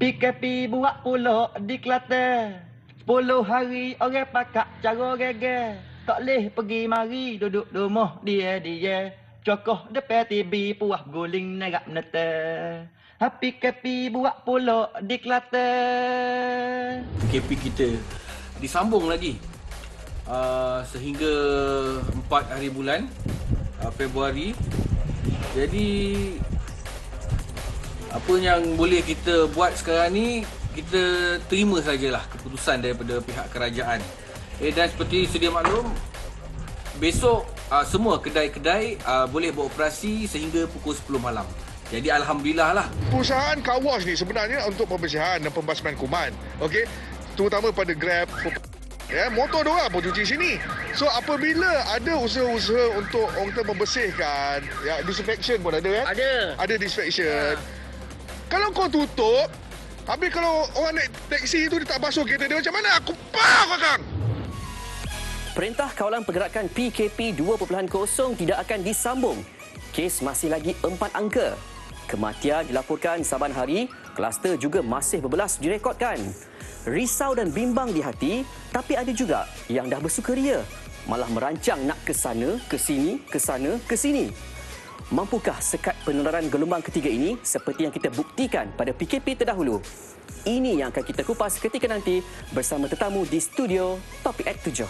PKP buat pulak di Kelantan. 10 hari orang pakak cara geger. Tak boleh pergi mari duduk rumah dia. Cokoh depan TV puas guling negak meneta. PKP buat pulak di Kelantan. PKP kita disambung lagi sehingga 4 hari bulan Februari. Jadi apa yang boleh kita buat sekarang ni, kita terima sajalah keputusan daripada pihak kerajaan. Dan seperti sedia maklum, besok semua kedai-kedai boleh beroperasi sehingga pukul 10 malam. Jadi alhamdulillah lah. Perusahaan car wash ni sebenarnya untuk pembersihan dan pembasman kuman. Okey, terutama pada Grab, ya, motor diorang pun cuci sini. So apabila ada usaha-usaha untuk orang kata membersihkan, ya, disinfection pun ada kan? Ada disinfection. Kalau kau tutup, habis kalau orang naik teksi tu dia tak basuh kereta dia, macam mana aku kakang? Perintah Kawalan Pergerakan PKP 2.0 tidak akan disambung. Kes masih lagi 4 angka. Kematian dilaporkan saban hari, kluster juga masih berbelas direkodkan. Risau dan bimbang di hati, tapi ada juga yang dah bersukaria, malah merancang nak ke sana, ke sini, ke sana, ke sini. Mampukah sekat penularan gelombang ketiga ini seperti yang kita buktikan pada PKP terdahulu? Ini yang akan kita kupas ketika nanti bersama tetamu di studio Topik at 7.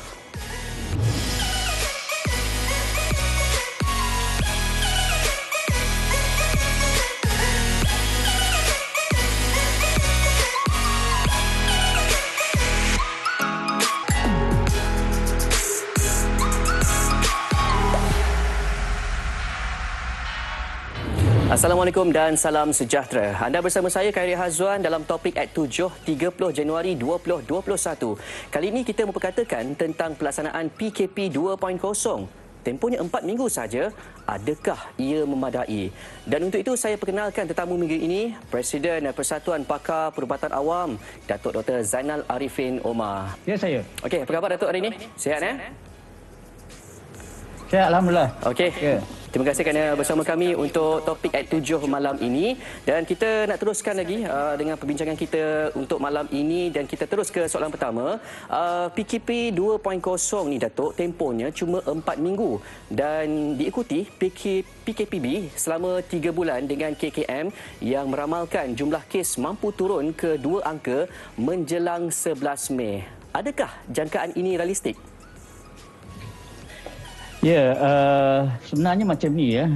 Assalamualaikum dan salam sejahtera. Anda bersama saya Khairi Hazwan dalam Topik at 7 30 Januari 2021. Kali ini kita memperkatakan tentang pelaksanaan PKP 2.0. Tempohnya 4 minggu saja. Adakah ia memadai? Dan untuk itu saya perkenalkan tetamu minggu ini, Presiden Persatuan Pakar Perubatan Awam, Datuk Dr. Zainal Arifin Omar. Ya, saya. Okey, apa khabar Datuk hari ini? Sihat Sihat, alhamdulillah. Okey. Ya. Terima kasih kerana bersama kami untuk Topik at 7 malam ini. Dan kita nak teruskan lagi dengan perbincangan kita untuk malam ini. Dan kita terus ke soalan pertama. PKP 2.0 ni Datuk, tempohnya cuma 4 minggu. Dan diikuti PKPB selama 3 bulan dengan KKM yang meramalkan jumlah kes mampu turun ke 2 angka menjelang 11 Mei. Adakah jangkaan ini realistik? Ya, sebenarnya macam ni ya.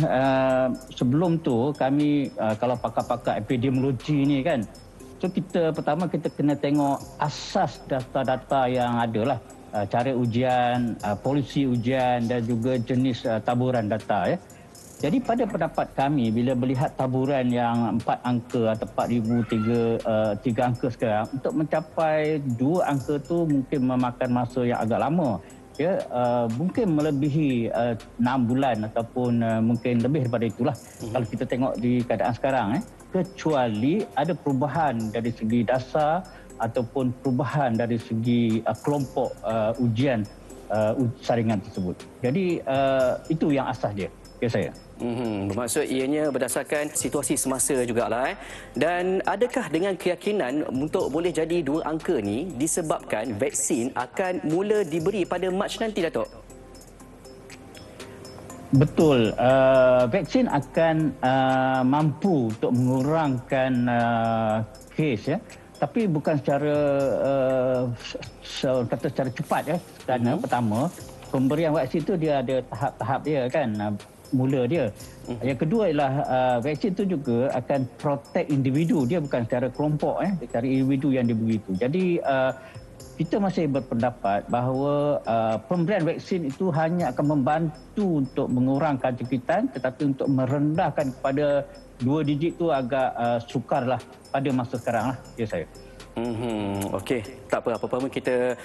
Sebelum tu kami kalau pakar-pakar epidemiologi ni kan, so kita pertama kita kena tengok asas data-data yang ada lah. Cara ujian, polisi ujian dan juga jenis taburan data ya. Jadi pada pendapat kami bila melihat taburan yang 4 angka atau 4,003 angka sekarang, untuk mencapai 2 angka tu mungkin memakan masa yang agak lama. Ya, mungkin melebihi 6 bulan ataupun mungkin lebih daripada itulah kalau kita tengok di keadaan sekarang kecuali ada perubahan dari segi dasar ataupun perubahan dari segi kelompok ujian saringan tersebut. Jadi itu yang asas dia, ya saya. Bermaksud ianya berdasarkan situasi semasa jugalah. Dan adakah dengan keyakinan untuk boleh jadi 2 angka ni disebabkan vaksin akan mula diberi pada Mac nanti, Datuk? Betul. Vaksin akan mampu untuk mengurangkan kes ya. Tapi bukan secara secara cepat ya. Kerana pertama, pemberian vaksin itu dia ada tahap-tahap dia kan. Mula dia. Yang kedua ialah vaksin itu juga akan protect individu, dia bukan secara kelompok secara individu yang diberi itu. Jadi kita masih berpendapat bahawa pemberian vaksin itu hanya akan membantu untuk mengurangkan jangkitan, tetapi untuk merendahkan kepada 2 digit itu agak sukarlah pada masa sekarang lah, ya saya. Okey, tak apa pun kita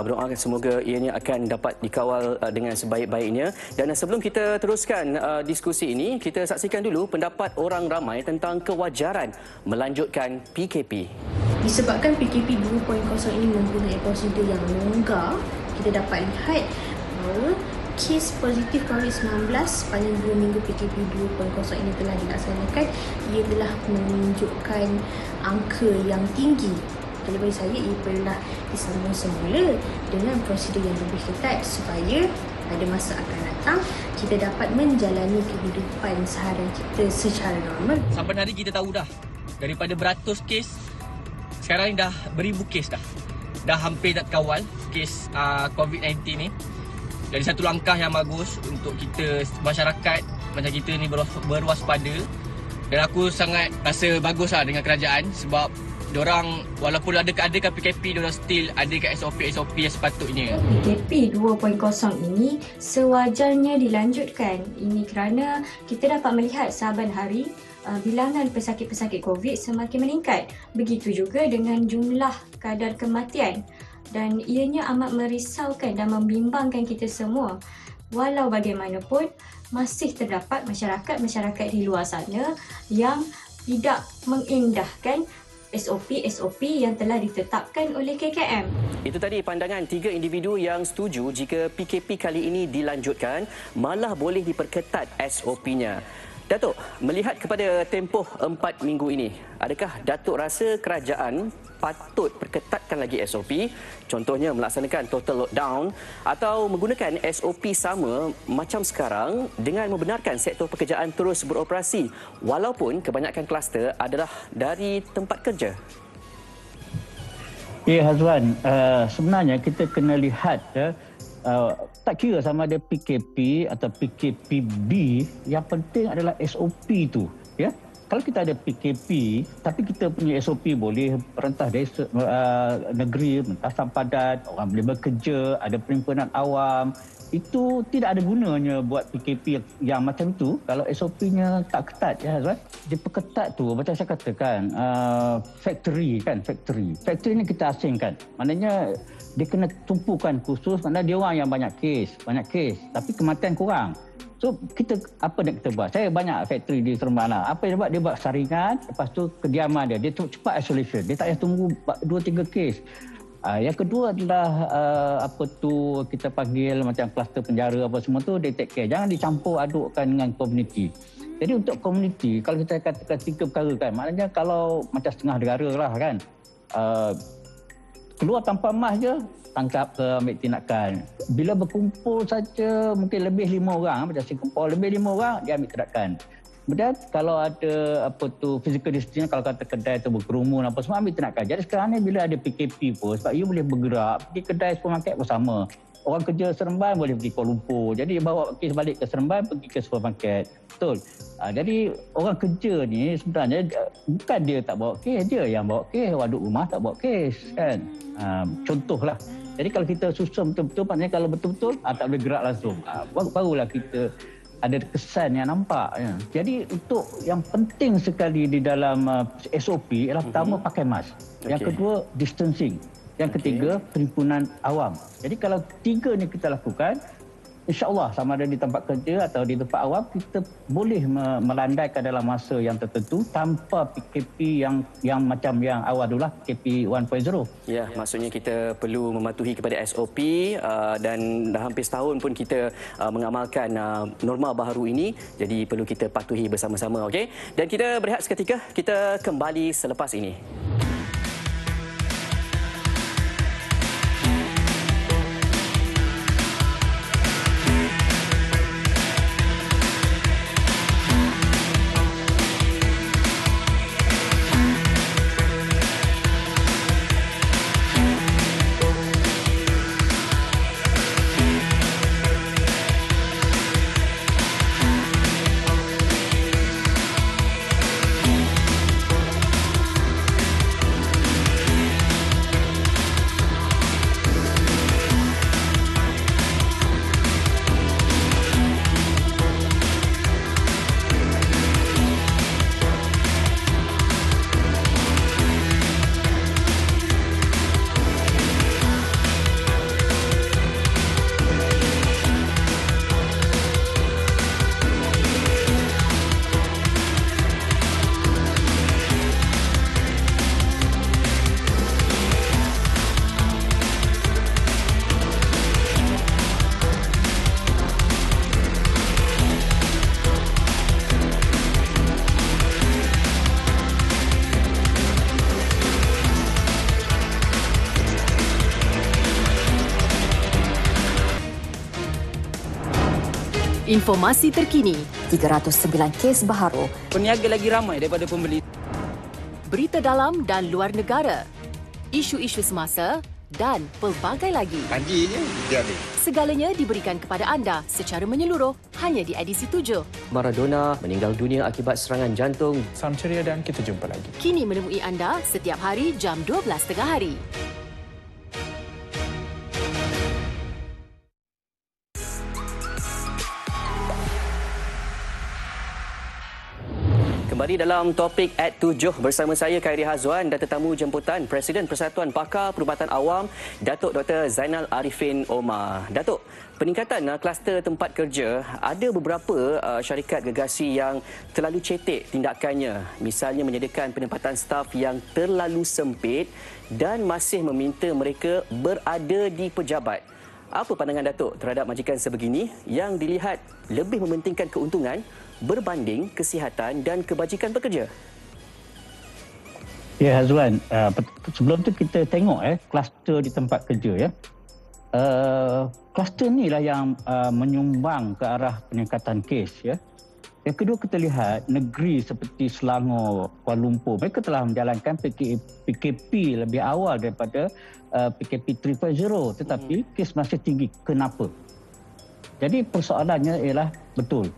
berdoakan semoga ianya akan dapat dikawal dengan sebaik-baiknya. Dan sebelum kita teruskan diskusi ini, kita saksikan dulu pendapat orang ramai tentang kewajaran melanjutkan PKP. Disebabkan PKP 2.0 ini mempunyai prosedur yang longgar, kita dapat lihat bahawa kes positif COVID-19 pada 2 minggu PKP 2.0 ini telah dilaksanakan, ia telah menunjukkan angka yang tinggi. Kalau bagi saya, ia perlulah disambung semula dengan prosedur yang lebih ketat supaya pada masa akan datang kita dapat menjalani kehidupan seharian kita secara normal. Saban hari kita tahu dah, daripada beratus kes, sekarang ni dah beribu kes dah. Dah hampir tak kawal kes COVID-19 ni. Jadi satu langkah yang bagus untuk kita masyarakat macam kita ni berwaspada. Dan aku sangat rasa bagus lah dengan kerajaan sebab diorang walaupun ada keadakan PKP, diorang still adakan SOP yang sepatutnya. PKP 2.0 ini sewajarnya dilanjutkan. Ini kerana kita dapat melihat saban hari bilangan pesakit-pesakit COVID semakin meningkat. Begitu juga dengan jumlah kadar kematian. Dan ianya amat merisaukan dan membimbangkan kita semua. Walau bagaimanapun, masih terdapat masyarakat-masyarakat di luar sana yang tidak mengindahkan SOP yang telah ditetapkan oleh KKM. Itu tadi pandangan 3 individu yang setuju jika PKP kali ini dilanjutkan, malah boleh diperketat SOP-nya. Datuk, melihat kepada tempoh 4 minggu ini, adakah Datuk rasa kerajaan patut perketatkan lagi SOP, contohnya melaksanakan total lockdown atau menggunakan SOP sama macam sekarang dengan membenarkan sektor pekerjaan terus beroperasi walaupun kebanyakan kluster adalah dari tempat kerja? Ya, Hazwan, sebenarnya kita kena lihat tak kira sama ada PKP atau PKPB, yang penting adalah SOP tu, ya. Kalau kita ada PKP tapi kita punya SOP boleh perintah desa, negeri, mentasan padat, orang boleh bekerja, ada perhimpunan awam, itu tidak ada gunanya buat PKP yang macam tu kalau SOP-nya tak ketat, ya Azwan. Dia perketat tu macam saya katakan, factory ni kita asingkan, maknanya dia kena tumpukan khusus, kerana dia orang yang banyak kes tapi kematian kurang. So kita apa yang kita buat? Saya banyak factory di Seremban lah. Apa yang dia buat? Dia buat saringan, lepas tu kediaman dia cepat isolation. Dia tak payah tunggu 2-3 kes. Yang kedua adalah kita panggil macam kluster penjara apa semua tu, dia take care. Jangan dicampur adukkan dengan community. Jadi untuk community, kalau kita katakan 3 perkara kan, maknanya kalau macam setengah negara lah kan, keluar tanpa mask je, tangkap ke, ambil tindakan. Bila berkumpul saja mungkin lebih 5 orang, macam Singapura lebih 5 orang, dia ambil tindakan. Kemudian kalau ada physical distancing, kalau kata kedai tu berkerumun apa semua, ambil tindakan. Jadi sekarang ni bila ada PKP pun, sebab you boleh bergerak, pergi kedai supermarket pun sama. Orang kerja Seremban boleh pergi Kuala Lumpur. Jadi bawa kes balik ke Seremban, pergi ke supermarket. Betul. Jadi orang kerja ni sebenarnya bukan dia tak bawa kes, dia yang bawa kes. Orang duduk rumah tak bawa kes kan. Contohlah. Jadi kalau kita susun betul-betul, maknanya kalau betul-betul tak boleh gerak langsung. Barulah kita ada kesan yang nampak. Ya. Jadi untuk yang penting sekali di dalam SOP ialah pertama pakai mask. Yang kedua distancing. Yang ketiga perhimpunan awam. Jadi kalau 3 ni kita lakukan, insya-Allah sama ada di tempat kerja atau di tempat awam, kita boleh melandaikan dalam masa yang tertentu tanpa PKP yang macam yang awal dululah, PKP 1.0. Ya, maksudnya kita perlu mematuhi kepada SOP dan dah hampir setahun pun kita mengamalkan norma baharu ini, jadi perlu kita patuhi bersama-sama, okey? Dan kita berehat seketika, kita kembali selepas ini. Informasi terkini, 309 kes baharu. Peniaga lagi ramai daripada pembeli. Berita dalam dan luar negara. Isu-isu semasa dan pelbagai lagi. Paginya jadi. Segalanya diberikan kepada anda secara menyeluruh hanya di edisi 7. Maradona meninggal dunia akibat serangan jantung. Salam ceria dan kita jumpa lagi. Kini menemui anda setiap hari jam 12 tengah hari. Kembali dalam topik at 7 bersama saya Khairi Hazwan dan tetamu jemputan Presiden Persatuan Pakar Perubatan Awam Datuk Dr. Zainal Arifin Omar. Datuk, peningkatan kluster tempat kerja, ada beberapa syarikat gergasi yang terlalu cetek tindakannya. Misalnya menyediakan penempatan staf yang terlalu sempit dan masih meminta mereka berada di pejabat. Apa pandangan Datuk terhadap majikan sebegini yang dilihat lebih mementingkan keuntungan berbanding kesihatan dan kebajikan pekerja? Ya, Hazwan, sebelum tu kita tengok kluster di tempat kerja ya. Kluster inilah yang menyumbang ke arah peningkatan kes ya. Yang kedua, kita lihat negeri seperti Selangor, Kuala Lumpur, mereka telah menjalankan PKP lebih awal daripada PKP 3.0, tetapi kes masih tinggi. Kenapa? Jadi persoalannya ialah betul.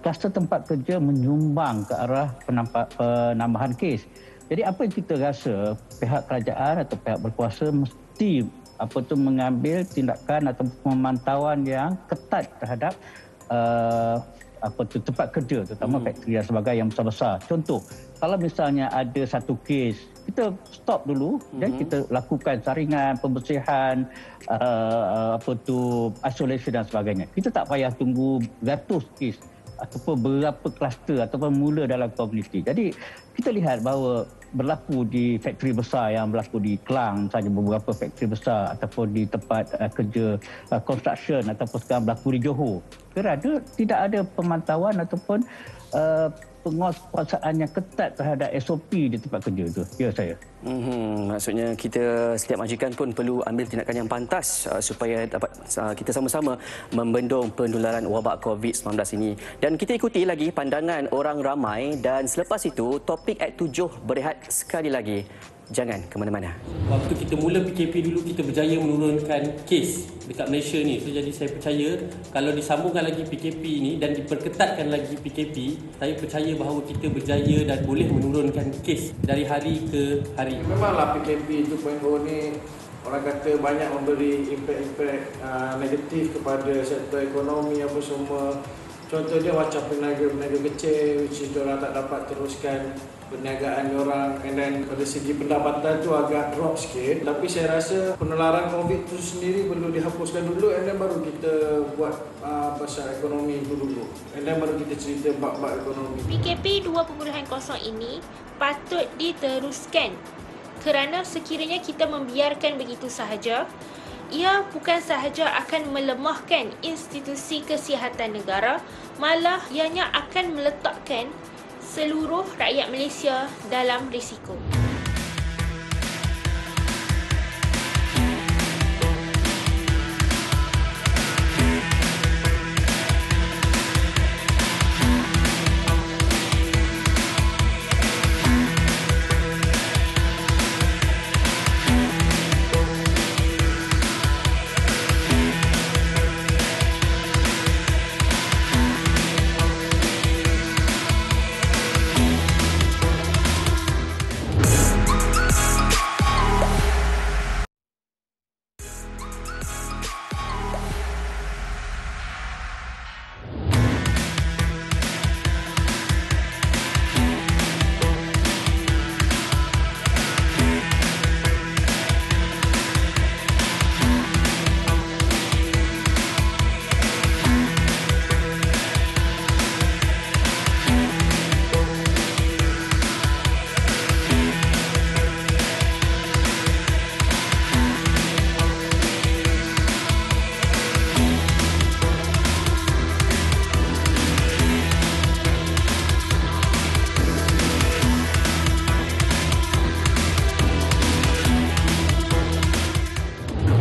Kluster tempat kerja menyumbang ke arah penambahan kes. Jadi apa yang kita rasa pihak kerajaan atau pihak berkuasa mesti mengambil tindakan atau pemantauan yang ketat terhadap tempat kerja, terutama factory dan sebagainya yang besar-besar. Contoh, kalau misalnya ada satu kes, kita stop dulu dan kita lakukan saringan, pembersihan, isolation dan sebagainya. Kita tak payah tunggu ratus kes ataupun berapa kluster ataupun mula dalam komuniti. Jadi kita lihat bahawa berlaku di factory besar yang berlaku di Kelang, misalnya beberapa factory besar ataupun di tempat kerja construction ataupun sekarang berlaku di Johor. Kerana tidak ada pemantauan ataupun penguasaan yang ketat terhadap SOP di tempat kerja itu. Ya, saya. Maksudnya kita setiap majikan pun perlu ambil tindakan yang pantas supaya dapat kita sama-sama membendung penularan wabak COVID-19 ini. Dan kita ikuti lagi pandangan orang ramai dan selepas itu topik at 7 berehat sekali lagi. Jangan ke mana-mana. Waktu kita mula PKP dulu, kita berjaya menurunkan kes dekat Malaysia ni. So, jadi saya percaya kalau disambungkan lagi PKP ni dan diperketatkan lagi PKP, saya percaya bahawa kita berjaya dan boleh menurunkan kes dari hari ke hari. Memanglah PKP 2.0 ni orang kata banyak memberi impak-impak negatif kepada sektor ekonomi apa semua. Contohnya macam peniaga-peniaga kecil, which is diorang tak dapat teruskan perniagaan diorang, and then pada segi pendapatan tu agak drop sikit. Tapi saya rasa penularan COVID tu sendiri perlu dihapuskan dulu, and then baru kita buat pasal ekonomi itu dulu, and then baru kita cerita bab-bab ekonomi. PKP 2.0 ini patut diteruskan kerana sekiranya kita membiarkan begitu sahaja, ia bukan sahaja akan melemahkan institusi kesihatan negara, malah ianya akan meletakkan seluruh rakyat Malaysia dalam risiko.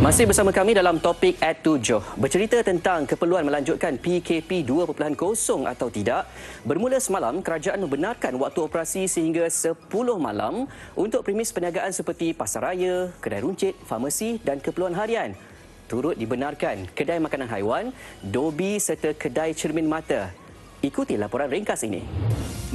Masih bersama kami dalam topik At 7. Bercerita tentang keperluan melanjutkan PKP 2.0 atau tidak. Bermula semalam, kerajaan membenarkan waktu operasi sehingga 10 malam untuk premis perniagaan seperti pasaraya, kedai runcit, farmasi dan keperluan harian. Turut dibenarkan kedai makanan haiwan, dobi serta kedai cermin mata. Ikuti laporan ringkas ini.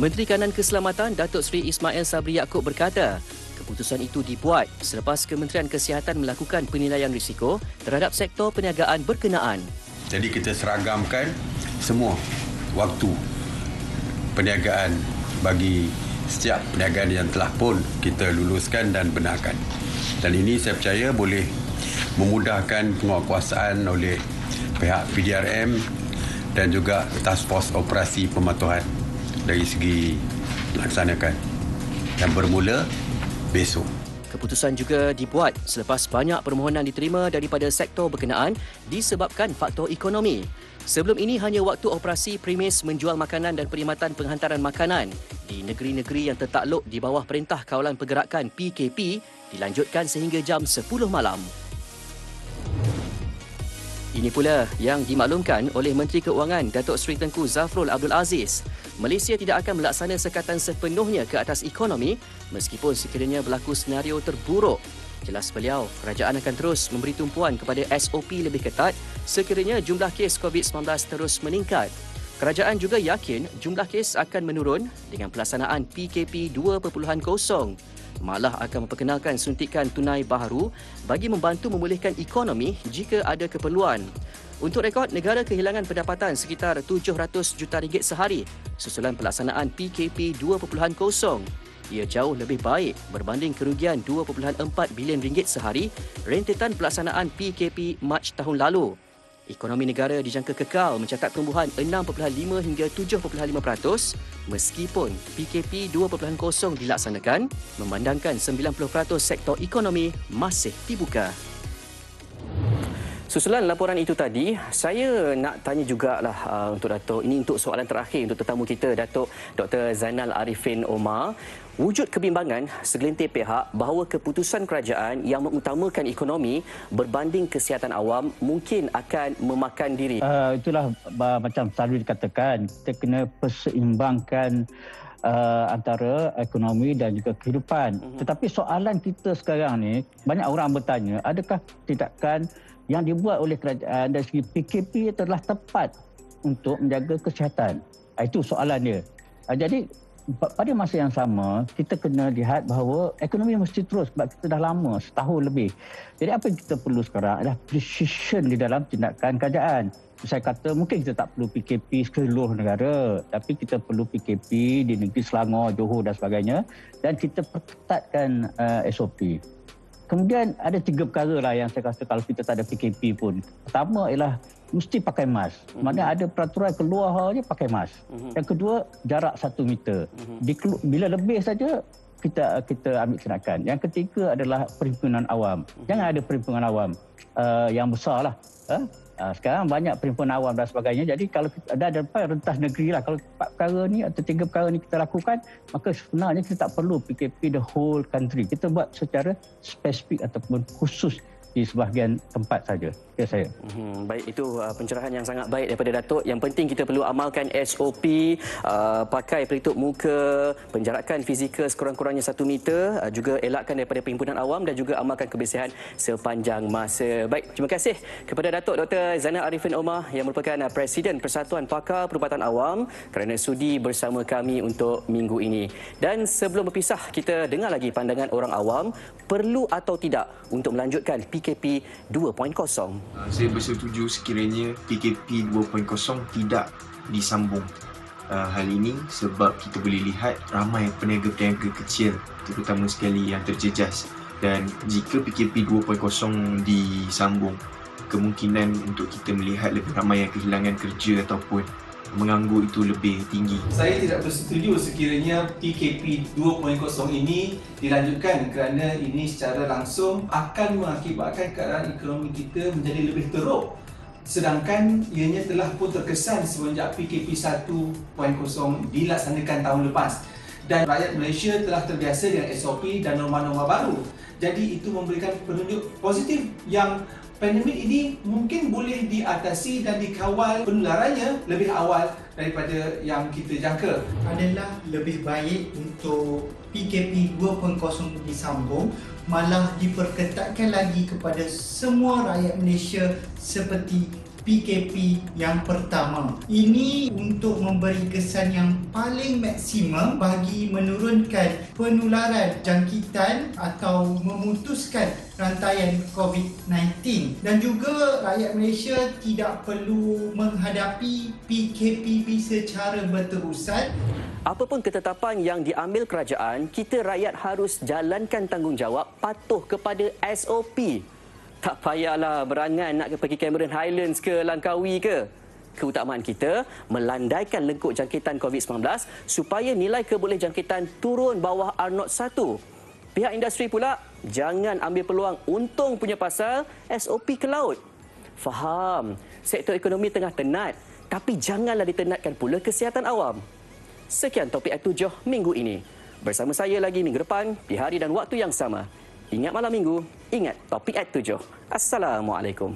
Menteri Kanan Keselamatan Datuk Seri Ismail Sabri Yaakob berkata, keputusan itu dibuat selepas Kementerian Kesihatan melakukan penilaian risiko terhadap sektor perniagaan berkenaan. Jadi kita seragamkan semua waktu perniagaan bagi setiap perniagaan yang telah pun kita luluskan dan benarkan. Dan ini saya percaya boleh memudahkan penguatkuasaan oleh pihak PDRM dan juga Task Force Operasi Pematuhan dari segi melaksanakan. Dan bermula besok. Keputusan juga dibuat selepas banyak permohonan diterima daripada sektor berkenaan disebabkan faktor ekonomi. Sebelum ini hanya waktu operasi premis menjual makanan dan perkhidmatan penghantaran makanan di negeri-negeri yang tertakluk di bawah Perintah Kawalan Pergerakan PKP dilanjutkan sehingga jam 10 malam. Ini pula yang dimaklumkan oleh Menteri Keuangan Datuk Seri Tengku Zafrul Abdul Aziz. Malaysia tidak akan melaksana sekatan sepenuhnya ke atas ekonomi meskipun sekiranya berlaku senario terburuk. Jelas beliau, kerajaan akan terus memberi tumpuan kepada SOP lebih ketat sekiranya jumlah kes COVID-19 terus meningkat. Kerajaan juga yakin jumlah kes akan menurun dengan pelaksanaan PKP 2.0. Malah akan memperkenalkan suntikan tunai baharu bagi membantu memulihkan ekonomi jika ada keperluan. Untuk rekod, negara kehilangan pendapatan sekitar 700 juta ringgit sehari susulan pelaksanaan PKP 2.0. Ia jauh lebih baik berbanding kerugian 2.4 bilion ringgit sehari rentetan pelaksanaan PKP Mac tahun lalu. Ekonomi negara dijangka kekal mencatat pertumbuhan 6.5 hingga 7.5% meskipun PKP 2.0 dilaksanakan memandangkan 90% sektor ekonomi masih dibuka. Susulan laporan itu tadi, saya nak tanya jugalah untuk Datuk. Ini untuk soalan terakhir untuk tetamu kita, Datuk Dr. Zainal Arifin Omar. Wujud kebimbangan segelintir pihak bahawa keputusan kerajaan yang mengutamakan ekonomi berbanding kesihatan awam mungkin akan memakan diri. Itulah macam selalu dikatakan, kita kena perseimbangkan antara ekonomi dan juga kehidupan. Tetapi soalan kita sekarang ni, banyak orang bertanya, adakah tindakan yang dibuat oleh kerajaan dari segi PKP telah tepat untuk menjaga kesihatan? Itu soalan dia. Jadi pada masa yang sama, kita kena lihat bahawa ekonomi mesti terus sebab kita dah lama, setahun lebih. Jadi apa yang kita perlu sekarang adalah precision di dalam tindakan kerajaan. Saya kata mungkin kita tak perlu PKP seluruh negara, tapi kita perlu PKP di negeri Selangor, Johor dan sebagainya, dan kita perketatkan SOP. Kemudian ada 3 perkara lah yang saya rasa kalau kita tak ada PKP pun. Pertama ialah mesti pakai mask. Mana ada peraturan keluar je pakai mask. Yang kedua, jarak 1 meter. Bila lebih saja kita ambil tindakan. Yang ketiga adalah perhimpunan awam. Jangan ada perhimpunan awam yang besar lah. Sekarang banyak perhimpunan awam dan sebagainya. Jadi kalau kita ada rentas negeri lah. Kalau 4 perkara ni atau 3 perkara ni kita lakukan, maka sebenarnya kita tak perlu PKP the whole country. Kita buat secara spesifik ataupun khusus di sebahagian tempat saja. Ya saya. Baik, itu pencerahan yang sangat baik daripada Datuk. Yang penting kita perlu amalkan SOP, pakai pelitup muka, penjarakan fizikal sekurang-kurangnya 1 meter, juga elakkan daripada perhimpunan awam dan juga amalkan kebersihan sepanjang masa. Baik, terima kasih kepada Datuk Dr. Zainal Arifin Omar yang merupakan Presiden Persatuan Pakar Perubatan Awam kerana sudi bersama kami untuk minggu ini. Dan sebelum berpisah, kita dengar lagi pandangan orang awam, perlu atau tidak untuk melanjutkan PKP 2.0. Saya bersetuju sekiranya PKP 2.0 tidak disambung hal ini sebab kita boleh lihat ramai peniaga-peniaga kecil terutama sekali yang terjejas, dan jika PKP 2.0 disambung, kemungkinan untuk kita melihat lebih ramai yang kehilangan kerja ataupun menganggur itu lebih tinggi. Saya tidak bersetuju sekiranya PKP 2.0 ini dilanjutkan kerana ini secara langsung akan mengakibatkan keadaan ekonomi kita menjadi lebih teruk. Sedangkan ianya telah pun terkesan semenjak PKP 1.0 dilaksanakan tahun lepas. Dan rakyat Malaysia telah terbiasa dengan SOP dan norma-norma baru. Jadi itu memberikan penunjuk positif yang pandemik ini mungkin boleh diatasi dan dikawal penularannya lebih awal daripada yang kita jangka. Adalah lebih baik untuk PKP 2.0 disambung, malah diperketatkan lagi kepada semua rakyat Malaysia seperti PKP yang pertama. Ini untuk memberi kesan yang paling maksimum bagi menurunkan penularan jangkitan atau memutuskan rantaian COVID-19. Dan juga rakyat Malaysia tidak perlu menghadapi PKP secara berterusan. Apapun ketetapan yang diambil kerajaan, kita rakyat harus jalankan tanggungjawab patuh kepada SOP. Tak payahlah berangan nak pergi Cameron Highlands ke Langkawi ke. Keutamaan kita melandaikan lengkuk jangkitan COVID-19 supaya nilai kebolehjangkitan turun bawah R01. Pihak industri pula jangan ambil peluang untung punya pasal SOP ke laut. Faham, sektor ekonomi tengah tenat, tapi janganlah ditenatkan pula kesihatan awam. Sekian topik Act 7 minggu ini. Bersama saya lagi minggu depan, di hari dan waktu yang sama. Ingat malam minggu, ingat topik Act 7. Assalamualaikum.